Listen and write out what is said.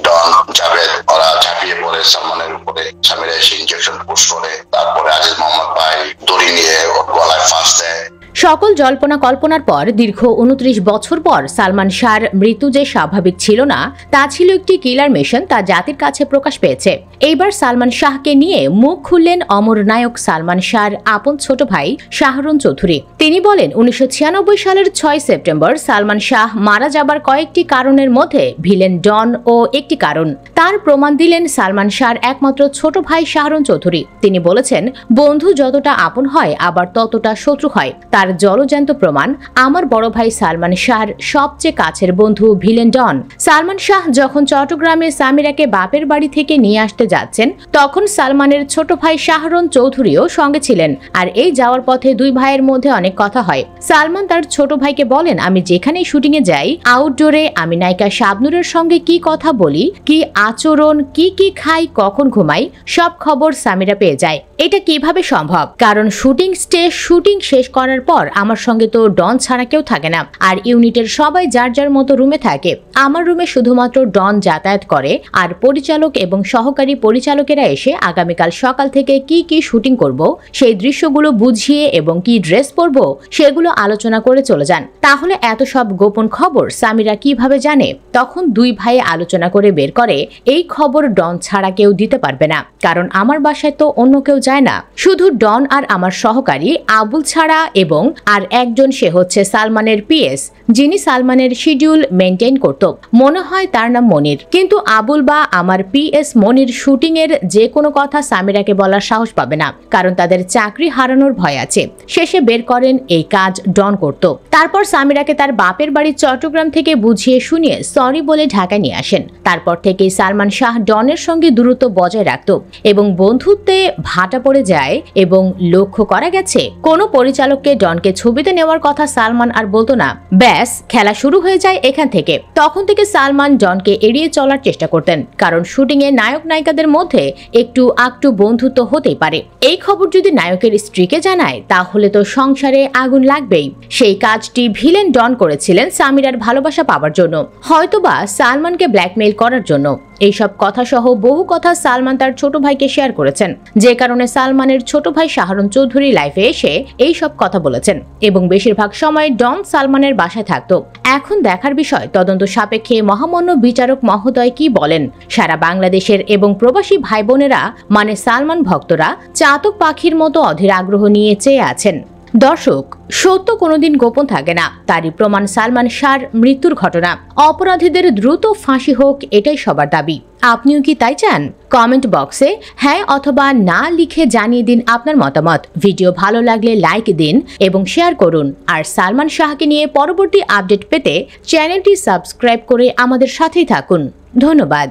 ডন, জাভেদ ওরা ঝাঁপিয়ে পড়ে সালমানের উপরে। সামিরা এসে ইনজেকশন পুশ করে, তারপরে আজিজ মোহাম্মদ ভাই দড়ি নিয়ে গলায় ফাঁস দেয়। সকল জল্পনা কল্পনার পর দীর্ঘ 29 বছর পর সালমান শাহর মৃত্যু যে স্বাভাবিক ছিল না, তা ছিল একটি কিলার মিশন, তা জাতির কাছে প্রকাশ পেয়েছে। এইবার সালমান শাহকে নিয়ে মুখ খুললেন অমর নায়ক সালমান শাহর আপন ছোট ভাই শাহরুন চৌধুরী। তিনি বলেন, 1996 সালের 6 সেপ্টেম্বর সালমান শাহ মারা যাবার কয়েকটি কারণের মধ্যে ভিলেন ডন ও একটি কারণ। তার প্রমাণ দিলেন সালমান শাহর একমাত্র ছোট ভাই শাহরুন চৌধুরী। তিনি বলেছেন, বন্ধু যতটা আপন হয় আবার ততটা শত্রু হয়। তার জলজ্যান্ত প্রমাণ, আমার বড় ভাই সালমান শাহর সবচেয়ে কাছের বন্ধু ভিলেন ডন। সালমান শাহ যখন চট্টগ্রামে সামিরাকে বাপের বাড়ি থেকে নিয়ে আসতে যাচ্ছেন, তখন সালমানের ছোট ভাই শাহরুন চৌধুরীও সঙ্গে ছিলেন। আর এই যাওয়ার পথে দুই ভাইয়ের মধ্যে অনেক কথা হয়। সালমান তার ছোট ভাইকে বলেন, আমি যেখানেই শুটিং এ যাই, আউটডোরে আমি নায়িকা শাবনূরের সঙ্গে কি কথা বলি, কি আচরণ, কি খাই, কখন ঘুমাই, সব খবর সামিরা পেয়ে যায়। এটা কিভাবে সম্ভব? কারণ শুটিং শেষ করার পর আমার সঙ্গে তো ডন ছাড়া কেউ থাকে না, আর ইউনিটের সবাই যার যার মতো রুমে থাকে। আমার রুমে শুধুমাত্র ডন যাতায়াত করে, আর পরিচালক এবং সহকারী পরিচালকেরা এসে আগামীকাল সকাল থেকে কি শুটিং করব, সেই দৃশ্যগুলো বুঝিয়ে এবং কি ড্রেস পরবো সেগুলো আলোচনা করে চলে যান। তাহলে এত সব গোপন খবর সামিরা কিভাবে জানে? তখন দুই ভাই আলোচনা করে বের করে, এই খবর ডন ছাড়া কেউ দিতে পারবে না, কারণ আমার বাসায় তো অন্য কেউ যায় না, শুধু ডন আর আমার সহকারী আবুল ছাড়া, এবং আর একজন, সে হচ্ছে সালমানের পিএস, যিনি সালমানের শিডিউল মেনটেন করত। মনে হয় তার নাম মনির। কিন্তু আবুল বা আমার পিএস মনির শুটিং এর যে কোনো কথা সামিরাকে বলার সাহস পাবে না, কারণ তাদের চাকরি হারানোর ভয় আছে। শেষে বের করেন এই কাজ ডন করত। তারপর সামিরাকে তার বাপের বাড়ি চট্টগ্রাম থেকে বুঝিয়ে শুনিয়ে সরি বলে ঢাকায় নিয়ে আসেন। তারপর থেকেই সালমান শাহ ডনের সঙ্গে দূরত্ব বজায় রাখত এবং বন্ধুত্বে ভাটা পড়ে যায়। এবং লক্ষ্য করা গেছে, কোনো পরিচালককে ডনকে ছবিতে নেওয়ার কথা সালমান আর বলতো না। ব্যাস, খেলা শুরু হয়ে যায় এখান থেকে। তখন থেকে সালমান ডনকে এড়িয়ে চলার চেষ্টা করতেন, কারণ শুটিং এ নায়ক নায়িকাদের মধ্যে একটু আকটু বন্ধুত্ব হতেই পারে। এই খবর যদি নায়কের স্ত্রীকে জানায়, তাহলে তো সংসারে আগুন লাগবেই। সেই কাজটি ভিলেন ডন করেছিলেন সামিরার ভালোবাসা পাওয়ার জন্য, হয়তোবা সালমানকে ব্ল্যাকমেইল করার জন্য। এইসব কথা সহ বহু কথা সালমান তার ছোট ভাইকে শেয়ার করেছেন, যে কারণে সালমানের ছোট ভাই শাহরুন চৌধুরী লাইফে এসে এই সব কথা বলেছেন, এবং বেশিরভাগ সময় ডন সালমানের বাসায় থাকতো। এখন দেখার বিষয়, তদন্ত সাপেক্ষে মহামান্য বিচারক মহোদয় কি বলেন। সারা বাংলাদেশের এবং প্রবাসী ভাই বোনেরা, মানে সালমান ভক্তরা, চাতক পাখির মতো অধীর আগ্রহ নিয়ে চেয়ে আছেন। দর্শক, সত্য কোনোদিন গোপন থাকে না, তারই প্রমাণ সালমান শাহর মৃত্যুর ঘটনা। অপরাধীদের দ্রুত ফাঁসি হোক, এটাই সবার দাবি। আপনিও কি তাই চান? কমেন্ট বক্সে হ্যাঁ অথবা না লিখে জানিয়ে দিন আপনার মতামত। ভিডিও ভালো লাগলে লাইক দিন এবং শেয়ার করুন। আর সালমান শাহকে নিয়ে পরবর্তী আপডেট পেতে চ্যানেলটি সাবস্ক্রাইব করে আমাদের সাথেই থাকুন। ধন্যবাদ।